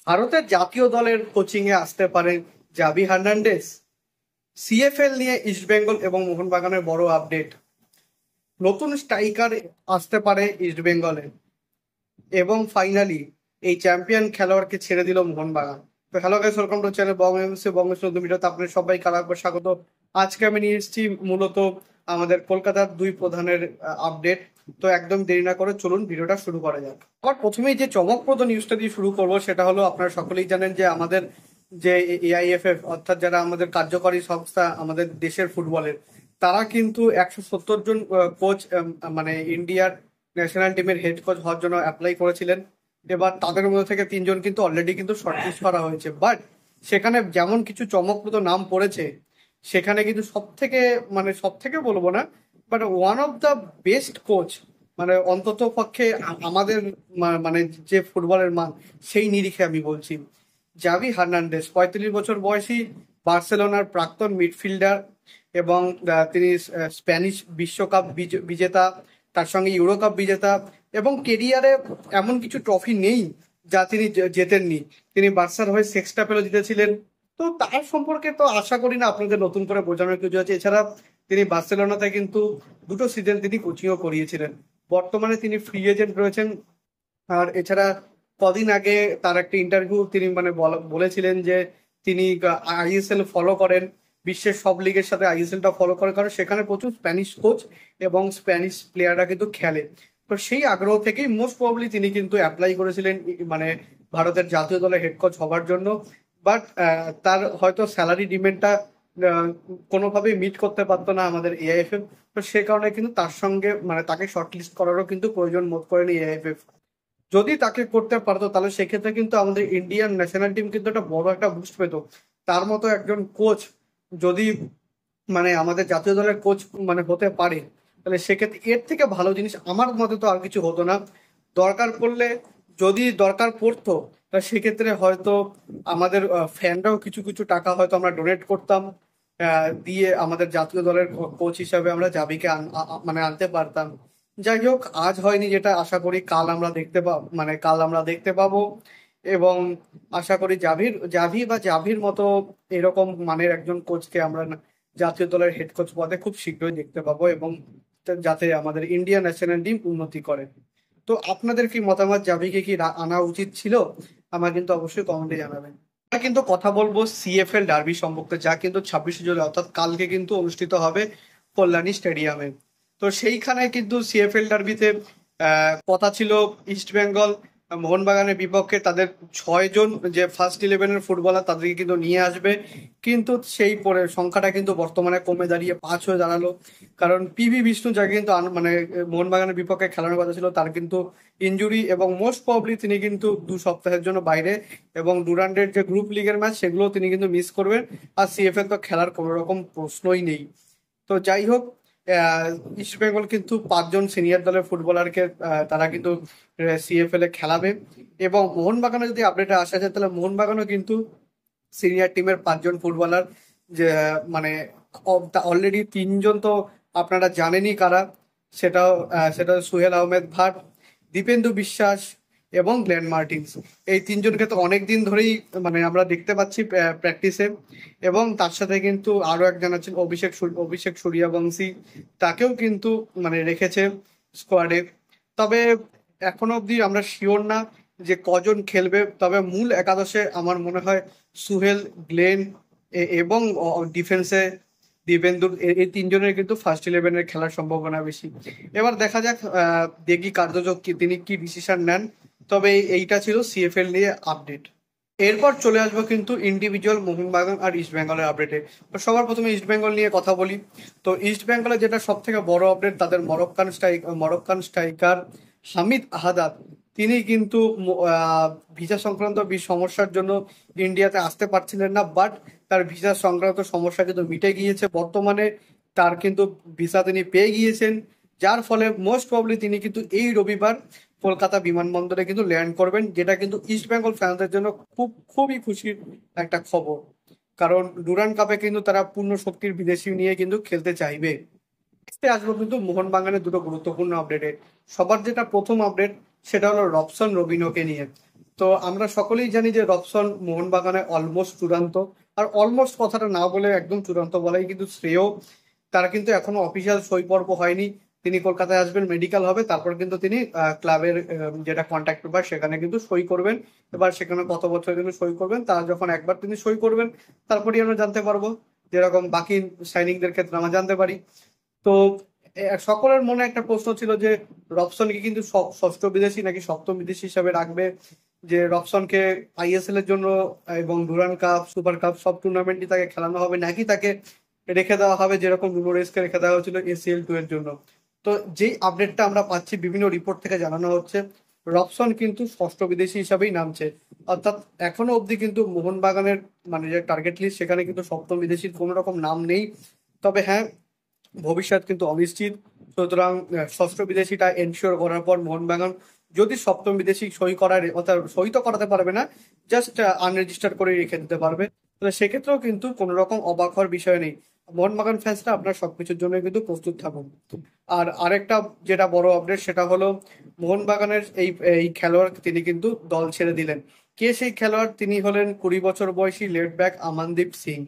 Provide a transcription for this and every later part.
ভারতের জাতীয় দলের কোচিং এ আসতে পারে জাভি হার্নান্ডেজ। সিএফএল নিয়ে ইস্টবেঙ্গল এবং মোহনবাগানের বড় আপডেট। নতুন স্ট্রাইকার আসতে পারে ইস্টবেঙ্গলে। এবং ফাইনালি এই চ্যাম্পিয়ন খেলোয়াড়কে ছেড়ে দিল মোহনবাগান। তো hello guys, welcome to channel Bangesh ভিডিওতে আপনাদের সবাইকে আরেকবার স্বাগত। আজকে আমি নিয়ে এসেছি মূলত আমাদের কলকাতার দুই প্রধানের আপডেট। তো একদম দেরি না করে চলুন ভিডিওটা শুরু করা যাক। আবার প্রথমেই যে চমকপ্রদ নিউজটা দিয়ে শুরু করব সেটা হলো, আপনারা সকলেই জানেন যে আমাদের যে এআইএফএফ অর্থাৎ যারা আমাদের কার্যকরী সংস্থা আমাদের দেশের ফুটবলের, তারা কিন্তু 170 জন কোচ মানে ইন্ডিয়ার ন্যাশনাল টিমের হেড কোচ হওয়ার জন্য অ্যাপ্লাই করেছিলেন। এবার তাদের মধ্যে থেকে 3 জন কিন্তু অলরেডি কিন্তু শর্টলিস্ট করা হয়েছে, বাট সেখানে যেমন কিছু চমকপ্রদ নাম পড়েছে, সেখানে কিন্তু সব থেকে বলবো না, but one of the best coach, মানে অন্তত পক্ষে আমাদের মানে যে ফুটবলের মান সেই নিরিখে আমি বলছি, জাভি হার্নান্ডেজ। 35 বছর বয়সী বার্সেলোনার প্রাক্তন মিডফিল্ডার এবং তিনি স্প্যানিশ বিশ্বকাপ বিজেতা, তার সঙ্গে ইউরো কাপ বিজেতা, এবং কেরিয়ারে এমন কিছু ট্রফি নেই যা তিনি জেতেননি। তিনি বার্সার হয়ে সেক্সটাপেলও জিতেছিলেন। তো তার সম্পর্কে তো আশা করি না আপনাদের নতুন করে বোঝানোর কিছু আছে। এছাড়া তিনি বার্সেলোনাতে কিন্তু 2টো সিজন তিনি কোচিংও করিয়েছিলেন। বর্তমানে তিনি ফ্রি এজেন্ট রয়েছেন। আর এছাড়া কদিন আগে তার একটা ইন্টারভিউ তিনি বলেছিলেন যে তিনি আইএসএল ফলো করেন, বিশ্বের সব লিগের সাথে আইএসএলটা ফলো করে, কারণ সেখানে প্রচুর স্প্যানিশ কোচ এবং স্প্যানিশ প্লেয়াররা কিন্তু খেলে। তো সেই আগ্রহ থেকেই মোস্ট প্রবাবলি তিনি কিন্তু অ্যাপ্লাই করেছিলেন মানে ভারতের জাতীয় দলের হেড কোচ হবার জন্য। বাট তার হয়তো স্যালারি ডিমান্ডটা কোনোভাবেই মিট করতে পারতো না আমাদের এআইএফএফ। তো সে কারণে কিন্তু তার সঙ্গে মানে তাকে শর্টলিস্ট করারও কিন্তু প্রয়োজন বোধ করেনি এআইএফএফ। যদি তাকে করতে পারতো তাহলে সেক্ষেত্রে কিন্তু আমাদের ইন্ডিয়ান ন্যাশনাল টিম কিন্তু একটা বড় একটা বুস্ট পেতো। তার মতো একজন কোচ যদি মানে আমাদের জাতীয় দলের কোচ মানে হতে পারে, তাহলে সেক্ষেত্রে এর থেকে ভালো জিনিস আমার মতে তো আর কিছু হতো না। দরকার পড়লে, যদি দরকার পড়তো, তাহলে সেক্ষেত্রে হয়তো আমাদের ফ্যানরাও কিছু কিছু টাকা হয়তো আমরা ডোনেট করতাম, দিয়ে আমাদের জাতীয় দলের কোচ হিসাবে আমরা জাবিকে মানে আনতে পারতাম। যাই হোক, আজ হয়নি, যেটা আশা করি কাল আমরা দেখতে পাবো। এবং আশা করি জাভির মতো এরকম মানের একজন কোচকে আমরা জাতীয় দলের হেড কোচ পদে খুব শীঘ্রই দেখতে পাবো, এবং যাতে আমাদের ইন্ডিয়ান ন্যাশনাল টিম উন্নতি করে। তো আপনাদের কি মতামত, জাভিকে কি আনা উচিত ছিল? আমার কিন্তু অবশ্যই কমেন্টে জানাবেন। আমরা কিন্তু কথা বলবো সিএফএল ডার্বি সম্পর্কে, যা কিন্তু 26শে জুলাই অর্থাৎ কালকে কিন্তু অনুষ্ঠিত হবে কল্যাণী স্টেডিয়ামে। তো সেইখানে কিন্তু সিএফএল ডার্বিতে কথা ছিল ইস্ট বেঙ্গল মোহনবাগানের বিপক্ষে তাদের 6 জন যে ফার্স্ট ইলেভেনের ফুটবলার তাদেরকে কিন্তু নিয়ে আসবে। কিন্তু সেই পরে সংখ্যাটা কিন্তু বর্তমানে কমে দাঁড়িয়ে 5 হয়ে দাঁড়ালো, কারণ পিভি বিষ্ণু যাকে কিন্তু মানে মোহনবাগানের বিপক্ষে খেলানোর কথা ছিল, তার কিন্তু ইনজুরি, এবং মোস্ট প্রবলি তিনি কিন্তু 2 সপ্তাহের জন্য বাইরে, এবং ডুরান্ডের যে গ্রুপ লিগের ম্যাচ সেগুলো তিনি কিন্তু মিস করবেন। আর সিএফএল তো খেলার কোনো রকম প্রশ্নই নেই। তো যাই হোক, ইস্ট বেঙ্গল কিন্তু 5 জন সিনিয়র দলের ফুটবলারকে তারা কিন্তু সিএফএল এ খেলাবে। এবং মোহনবাগানে যদি আপডেটে আসা যায়, তাহলে মোহনবাগানও কিন্তু সিনিয়র টিমের 5 জন ফুটবলার, যে মানে অলরেডি 3 জন তো আপনারা জানেনই কারা। সেটা সুহেল আহমেদ ভাট, দীপেন্দু বিশ্বাস এবং গ্লেন মার্টিন্স। এই 3 জনকে তো অনেক দিন ধরেই মানে আমরা দেখতে পাচ্ছি প্র্যাকটিসে। এবং তার সাথে কিন্তু আরো একজন আছেন অভিষেক সূর্যবংশী, তাকেও কিন্তু মানে রেখেছে স্কোয়াডে। তবে এখনো অবধি আমরা শিওর না যে কজন খেলবে। তবে মূল একাদশে আমার মনে হয় সুহেল, গ্লেন এবং ডিফেন্সে দীপেন্দুর, এই 3 জনের কিন্তু ফার্স্ট ইলেভেনের খেলার সম্ভাবনা বেশি। এবার দেখা যাক দেখি কার্যযোগ তিনি কি ডিসিশন নেন। তবে এইটা ছিল সিএফএল নিয়ে আপডেট। এরপর চলে আসবো কিন্তু ইন্ডিভিজুয়াল মোহনবাগান আর ইস্ট বেঙ্গলের আপডেটে। তো সবার প্রথমে ইস্ট বেঙ্গল নিয়ে কথা বলি। তো ইস্ট বেঙ্গলের যেটা সব থেকে বড় আপডেট, তাদের মরক্কান স্ট্রাইকার হামিদ আহাদাদ, তিনি কিন্তু ভিসা সংক্রান্ত সমস্যার জন্য ইন্ডিয়াতে আসতে পারছিলেন না, বাট তার ভিসা সংক্রান্ত সমস্যা কিন্তু মিটে গিয়েছে বর্তমানে। তার কিন্তু ভিসা তিনি পেয়ে গিয়েছেন, যার ফলে মোস্ট প্রবলি তিনি কিন্তু এই রবিবার কলকাতা বিমানবন্দরে কিন্তু ল্যান্ড করবেন, যেটা কিন্তু ইস্ট বেঙ্গল ফ্যানদের জন্য খুবই খুশির একটা খবর। কারণ ডুরান্ড কাপে কিন্তু তারা পূর্ণ শক্তির বিদেশি নিয়ে কিন্তু খেলতে চাইবে। আসবো কিন্তু মোহনবাগানের 2টো গুরুত্বপূর্ণ আপডেটে। সবার যেটা প্রথম আপডেট, সেটা হলো রবসন রবিনোকে নিয়ে। তো আমরা সকলেই জানি যে রবসন মোহনবাগানে অলমোস্ট চূড়ান্ত। আর অলমোস্ট কথাটা না বলে একদম চূড়ান্ত বলাই কিন্তু শ্রেয়। তারা কিন্তু এখনো অফিসিয়াল সই পর্ব হয়নি। তিনি কলকাতায় আসবেন, মেডিকেল হবে, তারপর কিন্তু তিনি ক্লাবের যেটা কন্ট্যাক্ট পেপার সেখানে কিন্তু সই করবেন। এবার সেখানে কত বছর কিন্তু সই করবেন, তারা যখন একবার তিনি সই করবেন তারপরেই আমরা জানতে পারবো। যেরকম বাকি সাইনিংদের ক্ষেত্রে আমরা জানতে পারি। তো সকলের মনে একটা প্রশ্ন ছিল যে রবসনকে কিন্তু ষষ্ঠ বিদেশি নাকি সপ্তম বিদেশি হিসাবে রাখবে, যে রবসনকে আইএসএল এর জন্য এবং ডুরান্ড কাপ, সুপার কাপ সব টুর্নামেন্টই তাকে খেলানো হবে, নাকি তাকে রেখে দেওয়া হবে যেরকম নুনো রেসকে রেখে দেওয়া হয়েছিল ACL 2 এর জন্য। তো যেই আপডেটটা আমরা পাচ্ছি বিভিন্ন রিপোর্ট থেকে জানানো হচ্ছে রবসন কিন্তু ষষ্ঠ বিদেশি হিসাবেই নামছে। অর্থাৎ এখনো অবধি কিন্তু মোহনবাগানের মানে যে টার্গেট লিস্ট সেখানে কিন্তু সপ্তম বিদেশির কোনো রকম নাম নেই। তবে হ্যাঁ, ভবিষ্যৎ কিন্তু অনিশ্চিত। সুতরাং ষষ্ঠ বিদেশিটা এনশিওর করার পর মোহনবাগান যদি সপ্তম বিদেশি সই করার, অর্থাৎ সই তো করাতে পারবে না, জাস্ট আনরেজিস্টার করে রেখে দিতে পারবে, তাহলে সেক্ষেত্রেও কিন্তু কোনো রকম অবাক হওয়ার বিষয় নেই। মোহনবাগান ফ্যান্সরা আপনার সবকিছুর জন্য কিন্তু প্রস্তুত থাকুন। আর আরেকটা যেটা বড় আপডেট সেটা হলো মোহনবাগানের এই এই খেলোয়াড় তিনি কিন্তু দল ছেড়ে দিলেন। কে সেই খেলোয়াড়? তিনি হলেন 20 বছর বয়সী লেফট ব্যাক আমানদীপ সিং।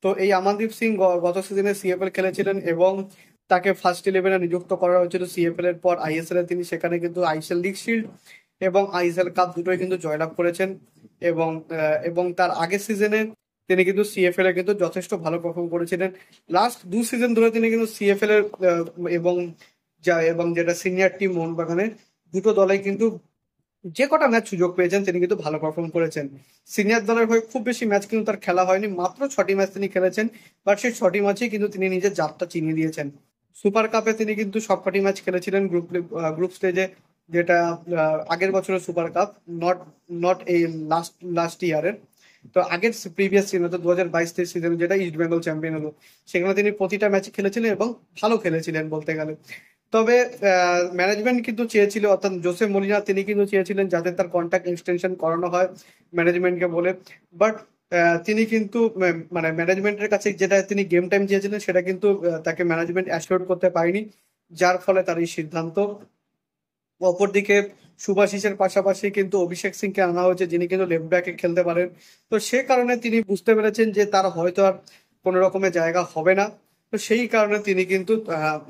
তো এই আমানদীপ সিং গত সিজনে CFL খেলেছিলেন এবং তাকে ফার্স্ট ইলেভেনে নিযুক্ত করা হয়েছিল। CFL এর পর ISL এ তিনি সেখানে কিন্তু আইএসএল লিগ শিল্ড এবং আইএসএল কাপ দুটোই কিন্তু জয়লাভ করেছেন। এবং তার আগের সিজনে তিনি কিন্তু CFL এ কিন্তু যথেষ্ট ভালো পারফর্ম করেছিলেন। লাস্ট 2 সিজন ধরে তিনি কিন্তু CFL এর এবং এবং যেটা সিনিয়র টিম মোহনবাগানের দুটো দলে কিন্তু যে কটা ম্যাচ সুযোগ পেয়েছেন তিনি কিন্তু ভালো পারফর্ম করেছেন। সিনিয়র দলের হয়ে খুব বেশি ম্যাচ কিন্তু তার খেলা হয়নি, মাত্র 6টি ম্যাচ তিনি খেলেছেন। বাট সেই 6টি ম্যাচেই কিন্তু তিনি নিজের জাতটা চিনিয়ে দিয়েছেন। সুপার কাপে তিনি কিন্তু সবকটি ম্যাচ খেলেছিলেন গ্রুপ স্টেজে, যেটা আগের বছরের সুপার কাপ, নট নট এই লাস্ট ইয়ারের। তো আগের প্রিভিয়াস সিজন, তো 2022-23 সিজন যেটা ইস্ট বেঙ্গল চ্যাম্পিয়ন হলো, সেখানে তিনি প্রতিটা ম্যাচ খেলেছিলেন এবং ভালো খেলেছিলেন বলতে গেলে। তবে ম্যানেজমেন্ট কিন্তু চেয়েছিল, অর্থাৎ জোসে মলিনা তিনি কিন্তু চেয়েছিলেন যাতে তার কন্ট্রাক্ট এক্সটেনশন করানো হয় ম্যানেজমেন্টকে বলে। বাট তিনি কিন্তু মানে ম্যানেজমেন্টের কাছে যেটা তিনি গেম টাইম চেয়েছিলেন সেটা কিন্তু তাকে ম্যানেজমেন্ট অ্যাসিওর করতে পারেনি, যার ফলে তার এই সিদ্ধান্ত। অপরদিকে সুভাশিসের পাশাপাশি কিন্তু অভিষেক সিংকে আনা হয়েছে, যিনি কিন্তু লেফট ব্যাকে খেলতে পারেন। তো সে কারণে তিনি বুঝতে পেরেছেন যে তার হয়তো আর কোনো রকমের জায়গা হবে না। তো সেই কারণে তিনি কিন্তু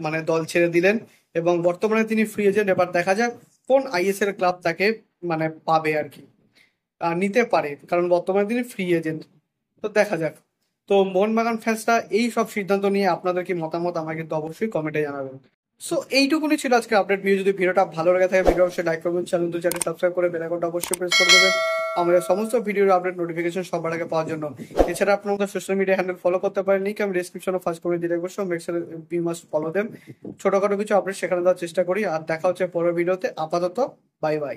মানে দল ছেড়ে দিলেন এবং বর্তমানে তিনি ফ্রি এজেন্ট। এবার দেখা যাক কোন ISL ক্লাব তাকে মানে পাবে আর কি, নিতে পারে, কারণ বর্তমানে তিনি ফ্রি এজেন্ট। তো দেখা যাক। তো মোহনবাগান ফ্যান্সরা এই সব সিদ্ধান্ত নিয়ে আপনাদের কি মতামত আমাকে কিন্তু অবশ্যই কমেন্টে জানাবেন। সো এইটুকুনি ছিল আজকে আপডেট ভিডিও। যদি ভিডিওটা ভালো লেগে থাকে ভিডিও অবশ্যই লাইক করবেন, চ্যানেল সাবস্ক্রাইব করে বেল আইকনটা অবশ্যই প্রেস করে দেবেন আমাদের সমস্ত ভিডিওর আপডেট নোটিফিকেশন সবার আগে পাওয়ার জন্য। এছাড়া আপনার আমাদের সোশ্যাল মিডিয়া হ্যান্ডেল ফলো করতে পারেন, লিংক আমি ডেসক্রিপশনে ফার্স্ট করে দিয়ে রাখবো। So make sure you must follow them. ছোটখাটো কিছু আপডেট সেখানে দেওয়ার চেষ্টা করি। আর দেখা হচ্ছে পরের ভিডিওতে। আপাতত বাই বাই।